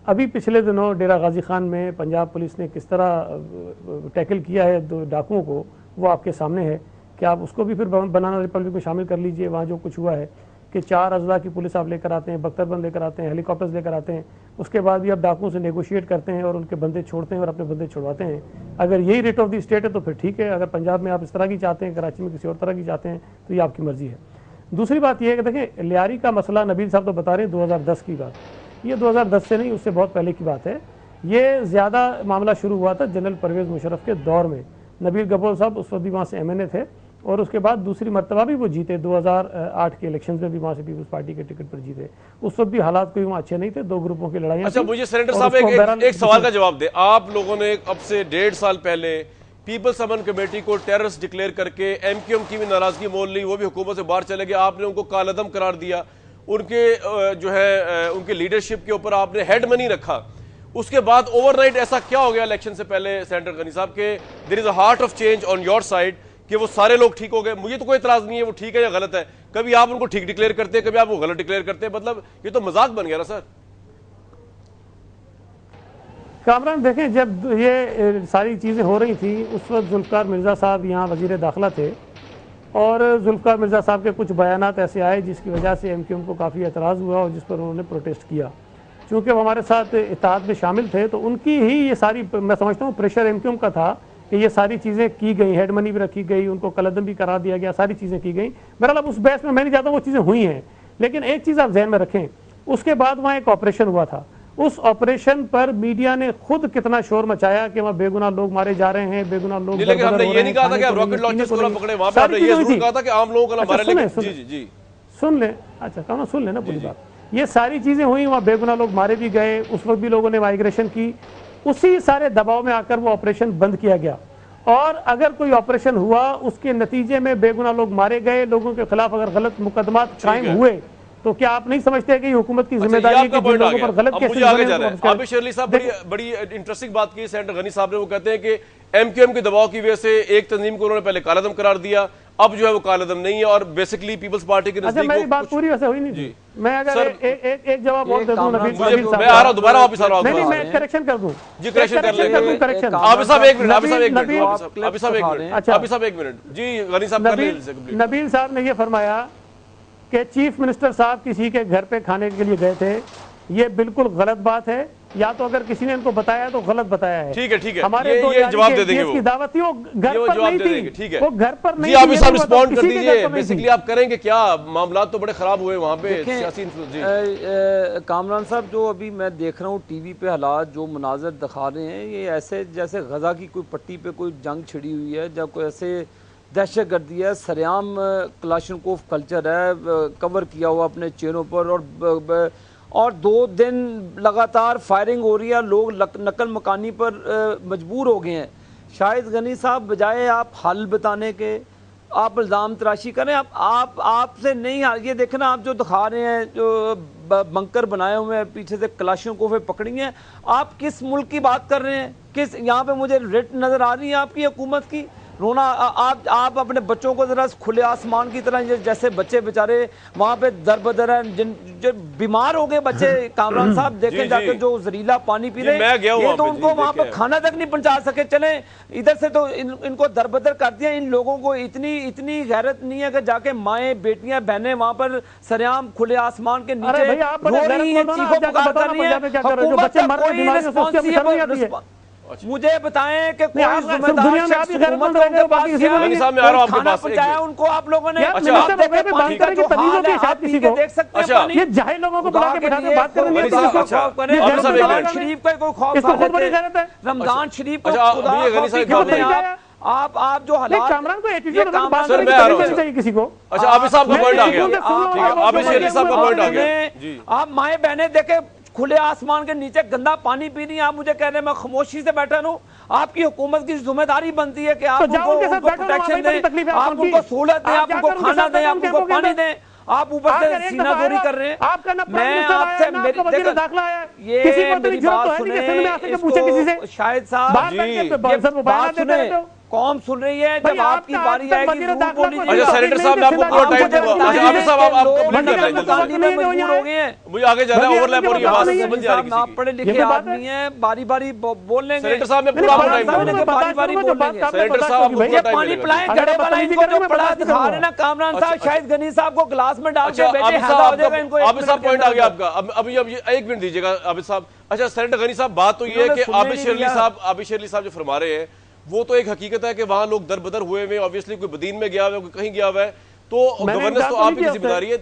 अभी पिछले दिनों डेरा गाजी खान में पंजाब पुलिस ने किस तरह टैकल किया है 2 डाकुओं को, वो आपके सामने है कि आप उसको भी फिर बनाना रिपब्लिक में शामिल कर लीजिए। वहाँ जो कुछ हुआ है कि 4 अजला की पुलिस आप लेकर आते हैं, बख्तरबंद लेकर आते हैं, हेलीकॉप्टर्स लेकर आते हैं, उसके बाद भी आप डाकुओं से नेगोशिएट करते हैं और उनके बंदे छोड़ते हैं और अपने बंदे छुड़वाते हैं। अगर यही रेट ऑफ द स्टेट है तो फिर ठीक है, अगर पंजाब में आप इस तरह की चाहते हैं, कराची में किसी और तरह की चाहते हैं, तो ये आपकी मर्जी है। दूसरी बात यह है कि देखें, लियारी का मसला नबील साहब तो बता रहे हैं 2010 की बात, ये 2010 से नहीं, उससे बहुत पहले की बात है। ये ज़्यादा मामला शुरू हुआ था जनरल परवेज़ मुशर्रफ के दौर में। नबील गफूर साहब उस वक्त भी वहाँ से MNA थे, और उसके बाद दूसरी मरतबा भी वो जीते, 2008 के इलेक्शंस में भी वहाँ से पीपल्स पार्टी के टिकट पर जीते। उस वक्त भी हालात कोई वहाँ अच्छे नहीं थे, 2 ग्रुपों की लड़ाई। अच्छा, मुझे सेनेटर साहब एक सवाल का जवाब दे। आप लोगों ने अब से 1.5 साल पहले पीपल्स अमन कमेटी को टेररिस्ट डिक्लेयर करके MQM की भी नाराजगी मोल ली, वो भी हुकूमत से बाहर चले गए, आपने उनको कालअदम करार दिया, उनके जो है उनके लीडरशिप के ऊपर आपने हेड मनी रखा। उसके बाद ओवरनाइट ऐसा क्या हो गया इलेक्शन से पहले सेनेटर गनी साहब के there is a heart of change on your side कि वो सारे लोग ठीक हो गए? मुझे तो कोई इतराज नहीं है वो ठीक है या गलत है, कभी आप उनको ठीक डिक्लेयर करते हैं, कभी आप वो गलत डिक्लेयर करते हैं, मतलब ये तो मजाक बन गया ना सर। कामरान, देखें, जब ये सारी चीज़ें हो रही थी उस वक्त जुल्फ़िकार मिर्ज़ा साहब यहाँ वज़ीर दाखिला थे, और जुल्फ़िकार मिर्ज़ा साहब के कुछ बयानात ऐसे आए जिसकी वजह से MQM को काफ़ी एतराज़ हुआ और जिस पर उन्होंने प्रोटेस्ट किया। चूँकि वो हमारे साथ इत्तेहाद में शामिल थे तो उनकी ही ये सारी, मैं समझता हूँ प्रेशर MQM का था कि ये सारी चीज़ें की गई, हेड मनी भी रखी गई, उनको कलअदम भी करा दिया गया, सारी चीज़ें की गई। बहरहाल अब उस बहस में मैं नहीं चाहता वो चीज़ें हुई हैं, लेकिन एक चीज़ आप जहन में रखें, उसके बाद वहाँ एक ऑपरेशन हुआ था। उस ऑपरेशन पर मीडिया ने खुद कितना शोर मचाया कि वहाँ बेगुनाह लोग मारे जा रहे हैं, बेगुनाह लोग। लेकिन हमने ये नहीं कहा था कि रॉकेट लॉन्चर्स को ना पकड़े, वहाँ पे हमने ये जरूर कहा था कि आम लोगों को ना मारे। लेकिन जी जी जी सुन ले, अच्छा कहो ना, सुन लेना पूरी बात। ये सारी चीज़ें हुई, वहाँ बेगुनाह लोग मारे भी गए, उस वक्त भी लोगों ने माइग्रेशन की। उसी सारे दबाव में आकर वो ऑपरेशन बंद किया गया। और अगर कोई ऑपरेशन हुआ उसके नतीजे में बेगुनाह लोग मारे गए, लोगों के खिलाफ अगर गलत मुकदमा कायम हुए, तो क्या आप नहीं समझते कि हुकूमत की जिम्मेदारी है कि जिन लोगों पर गलत केसेस बने। आबिद शेर अली साहब बड़ी इंटरेस्टिंग बात की सेनेटर गनी साहब ने। वो कहते हैं कि MQM के दबाव की वजह से एक तंजीम को उन्होंने पहले कालादम करार दिया, अब जो है वो कालादम नहीं है और बेसिकली पीपल्स पार्टी के नजदीक। मेरी बात पूरी वैसे हुई नहीं जी। मैं अगर एक जवाब और दे दूं नबील साहब, मैं आ रहा हूं, दोबारा वापस आ रहा हूं। नहीं, मैं करेक्शन कर दूं जी, करेक्शन कर लेंगे। करेक्शन आबिद साहब एक मिनट, आबिद साहब एक मिनट, आबिद साहब एक मिनट, आबिद साहब एक मिनट जी। गनी साहब कर लें। नबील साहब ने ये फरमाया कि चीफ मिनिस्टर साहब किसी के घर पे खाने के लिए गए थे। ये बिल्कुल गलत बात है, या तो अगर किसी ने इनको बताया तो गलत बताया है। ठीक है, ठीक है, हमारे ये जवाब दे देंगे। वो दावत थी, वो घर पर नहीं थी। ठीक है, वो घर पर नहीं थी। आप सब रिस्पॉन्ड कर दीजिए। बेसिकली आप करेंगे क्या, मामला तो बड़े खराब हुए वहाँ पे सियासी इन्फ्लुएंस। कामरान साहब, जो अभी मैं देख रहा हूँ टीवी पे हालात जो मुनाजर दिखा रहे हैं, ये ऐसे जैसे गजा की कोई पट्टी पे कोई जंग छिड़ी हुई है, जब कोई ऐसे दहशत गर्दी है, सरेआम क्लाशनकोफ कल्चर है कवर किया हुआ अपने चेहरों पर, और 2 दिन लगातार फायरिंग हो रही है, लोग नकल मकानी पर मजबूर हो गए हैं। शाहिद गनी साहब, बजाय आप हल बताने के आप इल्ज़ाम तराशी करें। आपसे नहीं, ये देखना आप जो दिखा रहे हैं, जो बंकर बनाए हुए हैं, पीछे से क्लाशनकोफे पकड़ी हैं, आप किस मुल्क की बात कर रहे हैं? किस, यहाँ पे मुझे रेट नज़र आ रही है आपकी हुकूमत की। रोना, आप अपने बच्चों को जरा खुले आसमान की तरह, जैसे बच्चे बेचारे वहाँ पे दर बदर हैं, जो बीमार हो गए बच्चे। कामरान साहब देखें जाकर जो जहरीला पानी पी रहे हैं, ये तो उनको वहाँ पे खाना तक नहीं पहुँचा सके। चले इधर से तो इनको दर बदर कर दिया। इन लोगों को इतनी गैरत नहीं है कि जाके माएँ, बेटियां, बहनें वहाँ पर सरेआम खुले आसमान के नीचे रो रही हैं, चीखों पुकार कर रही हैं। हुकूमत का कोई रिस्पॉन्स नहीं है। मुझे बताएं कि कोई जिम्मेदार शख्स हुकूमतों के पास गया, खाना पहुंचाया उनको आप लोगों ने? पानी का जो हाल है आप पी के देख सकते हैं। ये जाहिल लोगों को बुला के बिठा के बात करें, रमजान शरीफ का कोई खौफ, रमजान शरीफ को आप जो हालात, कामरान को एटीट्यूड बात चाहिए किसी को। अच्छा, आबिद साहब का पॉइंट आ गया, आबिद शेर साहब का पॉइंट आ गया। आप माए बहने देखे खुले आसमान के नीचे गंदा पानी पी रही है, आप मुझे कह रहे हैं मैं खामोशी से बैठा हूँ। आपकी हुकूमत की जिम्मेदारी बनती है कि आप उनको प्रोटेक्शन दें, आप उनको सहूलत दें, आप उनको खाना दें, आप उनको पानी दें। आप ऊपर से सीनाजोरी कर रहे हैं। मैं आपसे ये मेरी बात सुने, शाहिद साहब ये बात सुने, कौन सुन रही है? जब आपकी बारी आएगी जरूर बोली। अच्छा सेनेटर साहब, मैं आपको पूरा टाइम दूंगा। अच्छा आबिद साहब, आप कंप्लीट कर लें, मुझे आगे जाना है, ओवरलैप हो रही है, बात समझ आ रही है। आप पढ़े लिखे आदमी हैं, बारी बारी बोल लेंगे। सेनेटर साहब, मैं पूरा टाइम दूंगा, बारी बारी बोल लेंगे। सेनेटर साहब, ये पानी पिलाएं घड़े वाला, इनको जो पढ़ा दिखा रहे ना कामरान साहब, शाहिद गनी साहब को गिलास में डाल के भेजे, हदा हो जाएगा इनको। आबिद साहब पॉइंट आ गया आपका, अभी 1 मिनट दीजिएगा आबिद साहब। अच्छा सेनेटर गनी साहब, बात तो ये है कि आबिद शेर अली साहब जो फरमा रहे हैं वो तो एक हकीकत है कि वहां लोग दर बदर हुए हुए, ऑब्वियसली कोई बदीन में गया हुआ है, कोई कहीं गया हुआ है, तो गवर्नेंस तो आपकी जिम्मेदारी है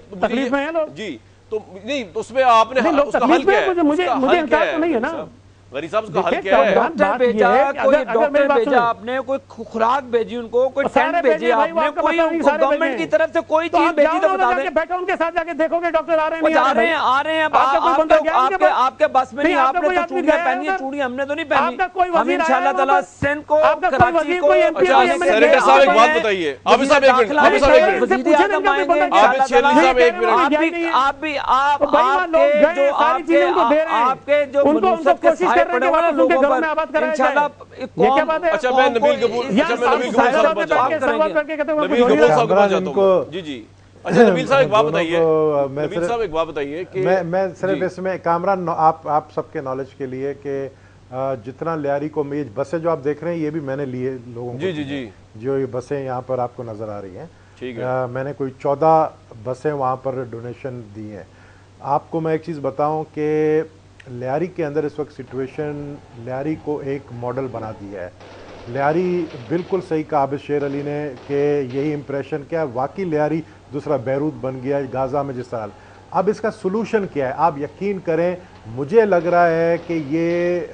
जी। तो नहीं, तो उसमें आपने उसका हल क्या है? मुझे इनकार तो नहीं है ना गनी साहब, उसका हल क्या है? डॉक्टर भेजा, कोई डॉक्टर भेजा आपने, कोई खुराक भेजी उनको, कोई टेंट भेजी आपने, कोई गवर्नमेंट की तरफ से कोई चीज भेजी तो बता दें। बैठो उनके साथ जाके देखोगे डॉक्टर आ रहे हैं, आ रहे हैं। आपके बस में नहीं, आपने तो चूड़ियां पहनी है, चूड़ियां हमने तो नहीं पहनी। हम इंशाल्लाह ताला सिंध को, कराची को। सेनेटर साहब एक बात बताइए, आबिद साहब एक मिनट, आबिद साहब एक मिनट, आबिद शेर अली साहब एक मिनट। आपके जो मनूसत के साए पड़े हुए लोगों पर इंशाल्लाह। अच्छा मैं नबील कपूर साहब को जाता हूं जी जी। अच्छा नबील साहब एक बात बताइए, नबील साहब एक बात बताइए कि मैं सिर्फ इसमें कामरान आप सबके नॉलेज के लिए कि जितना लियारी को मेज बसें जो आप देख रहे हैं ये भी मैंने लिए लोगों को, जी जी जी, जो ये बसें यहाँ पर आपको नजर आ रही हैं ठीक है। मैंने कोई 14 बसें वहाँ पर डोनेशन दी हैं। आपको मैं एक चीज़ बताऊं कि लियारी के अंदर इस वक्त सिचुएशन लियारी को एक मॉडल बना दिया है। लियारी बिल्कुल सही कहा आबिद शेर अली ने कि यही इम्प्रेशन क्या है, वाकई लियारी दूसरा बैरूत बन गया है गाज़ा में जिस तरह। अब इसका सोल्यूशन क्या है? आप यकीन करें, मुझे लग रहा है कि ये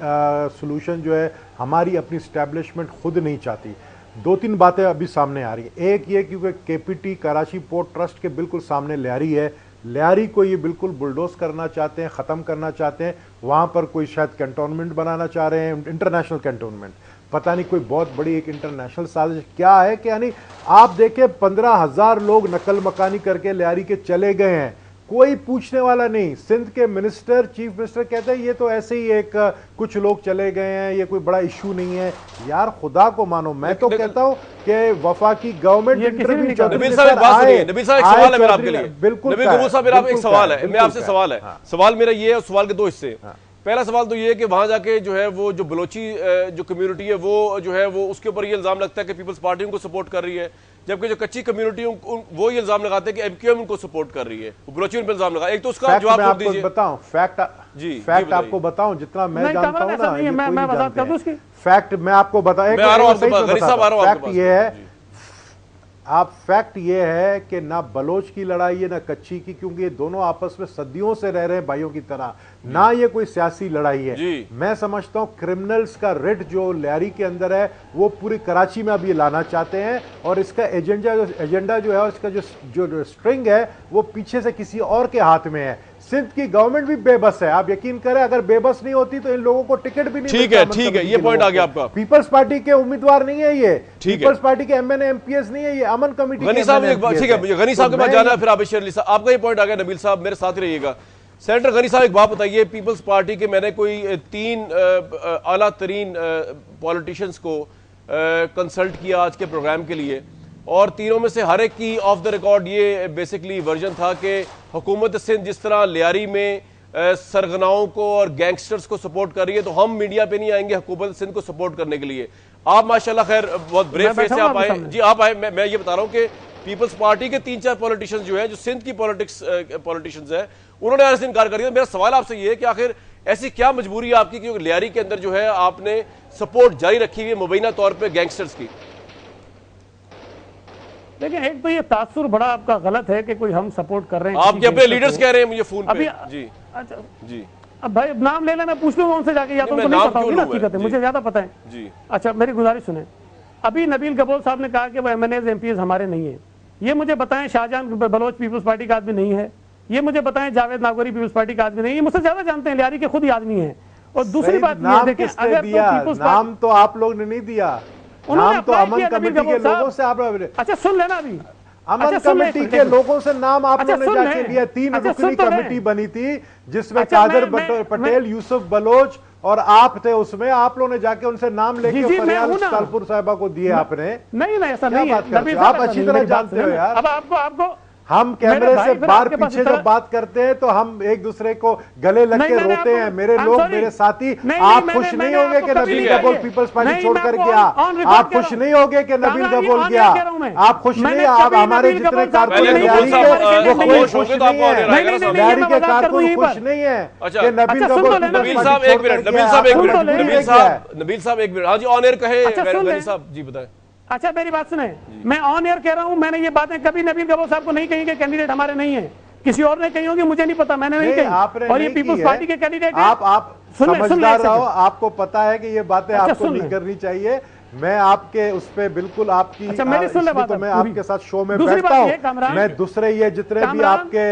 सोल्यूशन जो है हमारी अपनी इस्टेब्लिशमेंट खुद नहीं चाहती। 2-3 बातें अभी सामने आ रही हैं। एक ये क्योंकि केपीटी कराची पोर्ट ट्रस्ट के बिल्कुल सामने लियारी है, लियारी को ये बिल्कुल बुलडोज करना चाहते हैं, ख़त्म करना चाहते हैं। वहाँ पर कोई शायद कैंटोनमेंट बनाना चाह रहे हैं, इंटरनेशनल कैंटोनमेंट। पता नहीं कोई बहुत बड़ी एक इंटरनेशनल साजिश क्या है कि यानी आप देखें 15,000 लोग नकल मकानी करके लियारी के चले गए हैं, कोई पूछने वाला नहीं। सिंध के मिनिस्टर, चीफ मिनिस्टर कहते हैं ये तो ऐसे ही एक कुछ लोग चले गए हैं, ये कोई बड़ा इशू नहीं है। यार खुदा को मानो, मैं तो कहता हूं कि वफाकी गवर्नमेंट नबील साहब एक बात सुनिए, नबील साहब एक सवाल है मेरा आपके लिए। बिल्कुल नबील कबूल साहब, मेरा एक सवाल है, मैं आपसे सवाल है। सवाल मेरा ये है, सवाल के 2 हिस्से। पहला सवाल तो ये है कि वहां जाके जो है वो जो बलोची जो कम्युनिटी है वो जो है वो उसके ऊपर ये इल्जाम लगता है कि पीपल्स पार्टी उनको सपोर्ट कर रही है, जबकि जो कच्ची कम्युनिटी वो ये इल्जाम लगाते हैं कि एमक्यूएम उनको सपोर्ट कर रही है, वो बलोची उन पर इल्जाम लगा। एक तो उसका जवाब दीजिए। बताऊं फैक्ट आपको बताऊं, जितना मैं जानता हूं ना, मैं वजाहत कर दूं इसकी। फैक्ट मैं आपको बताऊं, फैक्ट ये है, आप फैक्ट ये है कि ना बलोच की लड़ाई है ना कच्ची की, क्योंकि ये दोनों आपस में सदियों से रह रहे हैं भाइयों की तरह, ना ये कोई सियासी लड़ाई है। मैं समझता हूं क्रिमिनल्स का रिट जो लियारी के अंदर है वो पूरी कराची में अब ये लाना चाहते हैं, और इसका एजेंडा जो है और इसका जो स्ट्रिंग है वो पीछे से किसी और के हाथ में है। सिंध की गवर्नमेंट भी बेबस है, आप यकीन करें, अगर बेबस नहीं होती तो इन लोगों को टिकट भी नहीं। ठीक है, ये पॉइंट आ गया आपका। पीपल्स पार्टी के उम्मीदवार नहीं है ये, पीपल्स पार्टी के एमएनए एमपीएस नहीं है ये, अमन कमेटी गनी साहब ठीक है, गनी साहब के पास जाना है, फिर आबिद शेर अली साहब आपका ये पॉइंट आ गया। नबील साहब मेरे साथ रहिएगा। सेनेटर गनी साहब एक बात बताइए, पीपल्स पार्टी के मैंने कोई 3 आला तरीन पॉलिटिशियंस को कंसल्ट किया आज के प्रोग्राम के लिए, और तीनों में से हर एक की ऑफ द रिकॉर्ड ये बेसिकली वर्जन था कि हुकूमत सिंध जिस तरह लियारी में सरगनाओं को और गैंगस्टर्स को सपोर्ट कर रही है, तो हम मीडिया पे नहीं आएंगे हुकूमत सिंध को सपोर्ट करने के लिए। आप माशाल्लाह खैर बहुत ब्रेव फेस से आप आए जी, आप आए। मैं ये बता रहा हूँ कि पीपल्स पार्टी के 3-4 पॉलिटिशियंस जो है, जो सिंध की पॉलिटिशियंस है, उन्होंने आज इनकार कर दिया। मेरा सवाल आपसे ये है कि आखिर ऐसी क्या मजबूरी है आपकी, क्योंकि लियारी के अंदर जो है आपने सपोर्ट जारी रखी हुई है मुबैना तौर पर गैंगस्टर्स की? लेकिन एक तो ये तासुर बड़ा आपका गलत है कि कोई हम सपोर्ट कर रहे हैं, आपके अपने लीडर्स कह रहे हैं मुझे फोन पे जी। अच्छा जी, अब भाई नाम ले लेना, पूछ लूंगा उनसे जाके, या तो उनको नहीं पता होगी ना हकीकत है, मुझे ज्यादा पता है जी। अच्छा मेरी गुजारिश सुने, अभी नबील कबूल साहब ने कहा कि वो एमएनएज एमपीएस हमारे नहीं है, ये मुझे बताएं शाहजहान बलोच पीपल्स पार्टी का आदमी नहीं है, ये मुझे बताएं जावेद नागौरी पीपल्स पार्टी का आदमी नहीं है, ये मुझसे ज्यादा जानते हैं, लियारी के खुद ही आदमी है। और दूसरी बात देखें, अगर नाम तो आप लोग ने नहीं दिया, नाम तो अमन कमेटी के लोगों से आप। अच्छा सुन लेना, अभी अमन कमेटी के लोगों से नाम आप लोगों ने जाके लिया। 3 रुकनी कमेटी बनी थी जिसमें कादर पटेल, यूसुफ बलोच और आप थे, उसमें आप लोगों ने जाके उनसे नाम लेके फरियाद सालपुर साहिबा को दिए आपने। नहीं ऐसा नहीं है, आप अच्छी तरह जानते हो यार। अब आपको हम कैमरे से बाहर पीछे जब बात करते हैं तो हम एक दूसरे को गले लग के रोते हैं, मेरे लोग, मेरे साथी। आप खुश नहीं होंगे कि नबील गबोल पीपल्स पार्टी छोड़कर गया, आप खुश नहीं होंगे कि नबील गबोल गया, आप खुश नहीं, आप हमारे जितने कारकुन लियारी के वो खुश नहीं है, लियारी के कारकुन खुश नहीं है कि नबील गबोल। नबील साहब एक मिनट, नबील साहब एक मिनट, नबील साहब एक मिनट, हाँ जी ऑन एयर कहे गनी साहब जी, बताएं। अच्छा मेरी बात सुने, मैं ऑन एयर कह रहा हूं, मैंने ये बातें कभी नबील कबूल साहब को नहीं कही कि कैंडिडेट हमारे नहीं है, किसी और ने कही होगी, मुझे नहीं पता, मैंने नहीं कही। और ये पीपल्स पार्टी के कैंडिडेट हैं। आप समझदार रहो, आपको पता है कि ये बातें आपको नहीं करनी चाहिए। मैं आपके उस पे बिल्कुल आपकी, अच्छा मेरी सुन ले बात, तो मैं आपके साथ शो में बैठता हूं, मैं दूसरे ये जितने भी आपके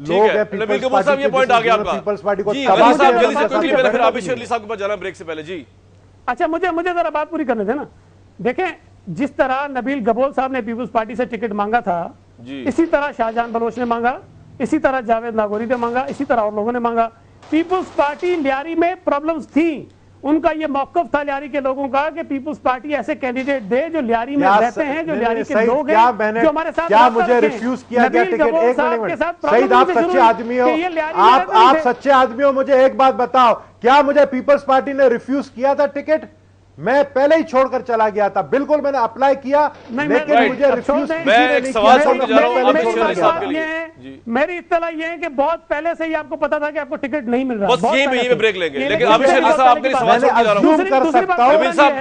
लोग हैं पीपल्स पार्टी, ये पॉइंट आ गया आपका, पीपल्स पार्टी को जी। गनी साहब जल्दी से क्विकली, मैंने फिर आबिद शेर अली साहब के पास जाना ब्रेक से पहले जी। अच्छा मुझे जरा बात पूरी करने देना। देखें, जिस तरह नबील गबोल साहब ने पीपल्स पार्टी से टिकट मांगा था, इसी तरह शाहजहान बलोच ने मांगा, इसी तरह जावेद नागौरी ने मांगा, इसी तरह और लोगों ने मांगा। पीपल्स पार्टी लियारी में प्रॉब्लम्स थी, उनका ये मौकफ था लियारी के लोगों का कि पीपल्स पार्टी ऐसे कैंडिडेट दे जो लियारी में रहते हैं, जो लियारी के लोग हैं, जो हमारे साथ। क्या मुझे रिफ्यूज किया गया टिकट? एक मिनट, सईद आप सच्चे आदमी हो, आप सच्चे आदमी हो, मुझे एक बात बताओ, क्या मुझे पीपल्स पार्टी ने रिफ्यूज किया था टिकट? मैं पहले ही छोड़कर चला गया था, बिल्कुल मैंने अप्लाई किया, लेकिन मुझे रिफ्यूज मैं एक सवाल छोड़ के जा रहा हूं अभी शेर साहब के लिए। मेरी इत्तला ये है कि बहुत पहले से ही आपको पता था कि आपको टिकट नहीं मिल रहा। बस यही में ब्रेक लेंगे, लेकिन अभी शेर साहब आपके लिए सवाल छोड़ के जा रहा हूं। कर सकता हूं,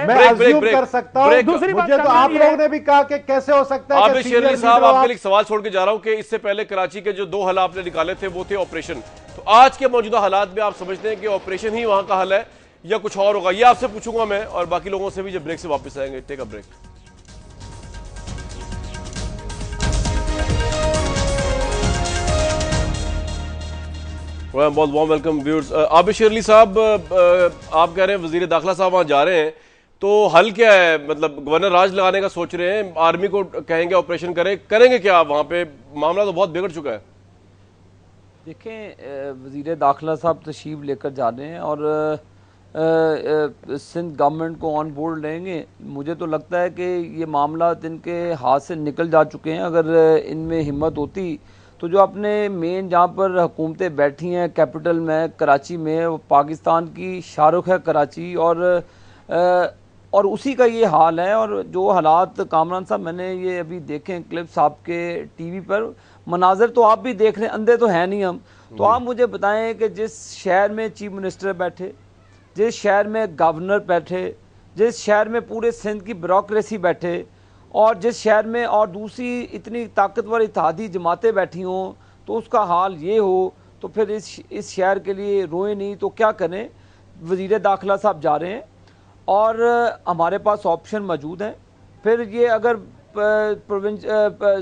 मैं अज्यूम कर सकता हूं। मुझे तो आप लोगों ने भी कहा कि कैसे हो सकता है। अभी शेर साहब आपके लिए सवाल छोड़ के जा रहा हूं कि इससे पहले कराची के जो 2 हल आपने निकाले थे वो थे ऑपरेशन, तो आज के मौजूदा हालात में आप समझते हैं कि ऑपरेशन ही वहां का हल है या कुछ और होगा? ये आपसे पूछूंगा मैं और बाकी लोगों से भी जब ब्रेक से वापस आएंगे। Take a break. बहुत warm welcome viewers. Abid Sher Ali sahab, आप कह रहे हैं वजीर दाखिला साहब वहां जा रहे हैं, तो हल क्या है? मतलब गवर्नर राज लगाने का सोच रहे हैं, आर्मी को कहेंगे ऑपरेशन करेंगे क्या वहां पे? मामला तो बहुत बिगड़ चुका है। देखें, वजीर दाखिला साहब तशरीफ लेकर जा रहे हैं और सिंध गवर्नमेंट को ऑन बोर्ड लेंगे। मुझे तो लगता है कि ये मामला इनके हाथ से निकल जा चुके हैं। अगर इनमें हिम्मत होती तो जो अपने मेन जहाँ पर हुकूमतें बैठी हैं कैपिटल में कराची में, वो पाकिस्तान की शाहरुख है कराची, और उसी का ये हाल है। और जो हालात कामरान साहब मैंने ये अभी देखे क्लिप्स आपके टीवी पर, मनाजर तो आप भी देख रहे हैं, अंधे तो है नहीं हम। तो आप मुझे बताएं कि जिस शहर में चीफ मिनिस्टर बैठे, जिस शहर में गवर्नर बैठे, जिस शहर में पूरे सिंध की ब्यूरोक्रेसी बैठे, और जिस शहर में और दूसरी इतनी ताकतवर इत्तेहादी जमातें बैठी हों, तो उसका हाल ये हो, तो फिर इस शहर के लिए रोए नहीं तो क्या करें? वज़ीर दाखिला साहब जा रहे हैं और हमारे पास ऑप्शन मौजूद हैं। फिर ये अगर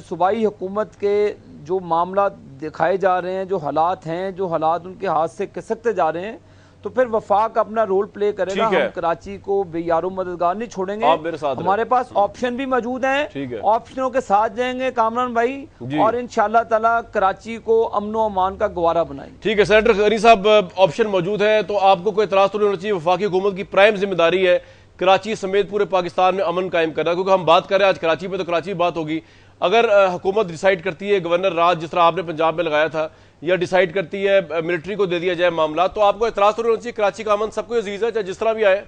सूबाई हुकूमत के जो मामला दिखाए जा रहे हैं, जो हालात हैं, जो हालात उनके हाथ से खिसकते जा रहे हैं, तो फिर वफाक अपना रोल प्ले करेगा। हम कराची को बेयारो मददगार नहीं छोड़ेंगे। हमारे पास ऑप्शन भी मौजूद हैं, ऑप्शनों के साथ जाएंगे कामरान भाई, और इंशाल्लाह ताला कराची को अमनो अमान का गवारा बनाएंगे। ठीक है सेनेटर गनी साहब, ऑप्शन मौजूद है तो आपको कोई इतराज तो नहीं होना चाहिए। वफाकी हुकूमत की प्राइम जिम्मेदारी है कराची समेत पूरे पाकिस्तान में अमन कायम करना, क्योंकि हम बात कर रहे हैं आज कराची में, तो कराची में बात होगी। अगर हुकूमत डिसाइड करती है गवर्नर राज जिस तरह आपने पंजाब में लगाया था, या डिसाइड करती है मिलिट्री को दे दिया जाए मामला, तो आपको इतराज तो नहीं होना चाहिए। कराची का अमन सबको अजीज है, चाहे जिस तरह भी आए।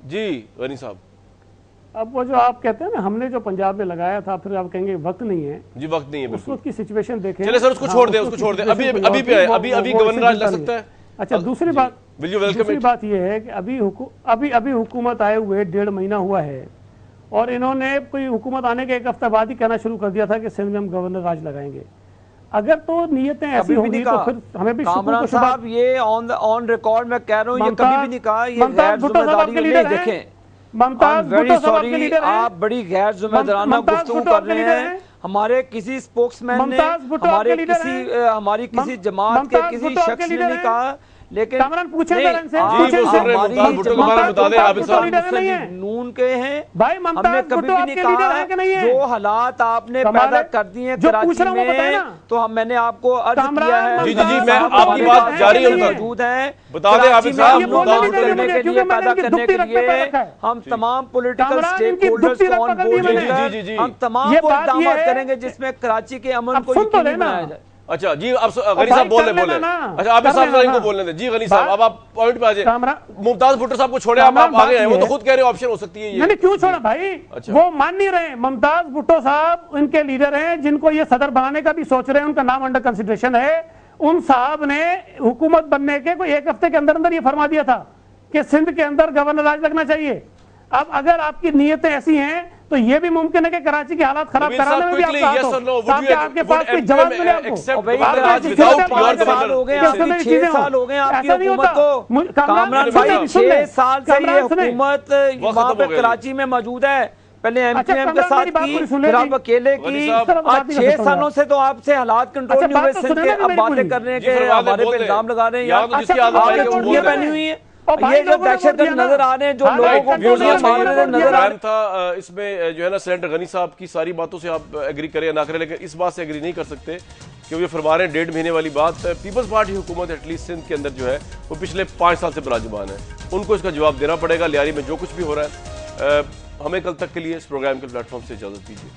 जी गनी साहब, अब वो जो आप कहते हैं ना, हमने जो पंजाब में लगाया था, फिर आप कहेंगे वक्त नहीं है। जी वक्त नहीं है, उस वक्त की सिचुएशन देखें। चले सर, उसको छोड़ दें, उसको छोड़ दें। अभी पे आए, अभी गवर्नर राज लग सकता है। अच्छा, दूसरी बात यह है कि अभी हुकूमत आए हुए 1.5 महीना हुआ है, और इन्होंने कोई हुकूमत आने के 1 हफ्ता बाद ही कहना शुरू कर दिया था कि सिंध में हम गवर्नर राज लगाएंगे। अगर तो नीयतें ऐसी होंगी तो फिर हमें भी कामरान साहब, ये ऑन रिकॉर्ड मैं कह रहा हूँ, ये कभी भी नहीं कहा, ये गैर जिम्मेदारी है। देखें, आप बड़ी गैर जिम्मेदाराना गुफ्तगू कर रहे हैं। हमारे किसी स्पोक्समैन ने, हमारी किसी जमात के किसी शख्स ने नहीं कहा, लेकिन नून के हैं भाई, हमने कभी भी नहीं कहा जो हालात आपने पैदा कर दिए कराची में, तो मैंने आपको अर्ज किया है। जी मैं आपकी बात जारी मौजूद है, बता दें आबिद साहब, करने के लिए, पैदा करने के लिए हम तमाम पॉलिटिकल स्टेक होल्डर्स को ऑन बोर्ड लेकर हम तमाम को इक़दाम करेंगे जिसमें कराची के अमन को यकीनी बनाया जाए। अच्छा जी, अब गनी साहब बोल रहे। अच्छा आबिद साहब इनको बोलने दें। जी गनी साहब, अब आप पॉइंट पे आ जाए। मुमताज भुट्टो साहब को छोड़े, आप आगे हैं, वो तो खुद कह रहे ऑप्शन हो सकती है ये। नहीं, क्यों छोड़ा भाई? अच्छा। वो मान नहीं रहे। मुमताज भुट्टो साहब उनके लीडर हैं, जिनको ये सदर बनाने का भी सोच रहे हैं, उनका नाम अंडर कंसिडरेशन है। उन साहब ने हुकूमत बनने के कोई 1 हफ्ते के अंदर अंदर ये फरमा दिया था कि सिंध के अंदर गवर्नर राज लगना चाहिए। अब अगर आपकी नीयतें ऐसी हैं तो ये भी मुमकिन है कि कराची के हालात खराब कराने में भी आपके पास कोई जवाब मिले आपको। 6 साल हो गए आपकी हुकूमत को। कामरान भाई, 6 साल से ये हुकूमत वहाँ पे कराची में मौजूद है। पहले एमक्यूएम के साथ की, फिर आप अकेले की। आज 6 सालों से तो आपसे हालात कंट्रोल नहीं हुए सिंध के, अब बातें कर रहे हैं कि हमारे पे इल्जाम लगा रहे हैं। आपने चुड़ियां पहनी हुई है, ये जो दहशतगर्द नजर आ रहे हैं, जो लोगों को गोलियां मार रहे नजर आ रहे था। इसमें जो है ना, सेनेटर गनी साहब की सारी बातों से आप एग्री करें या ना करें, लेकिन इस बात से एग्री नहीं कर सकते क्योंकि फरमा रहे हैं 1.5 महीने वाली बात। पीपल्स पार्टी हुकूमत एटलीस्ट सिंध के अंदर जो है वो पिछले 5 साल से बराजुबान है, उनको इसका जवाब देना पड़ेगा। लियारी में जो कुछ भी हो रहा है। हमें कल तक के लिए इस प्रोग्राम के प्लेटफॉर्म से इजाजत दीजिए।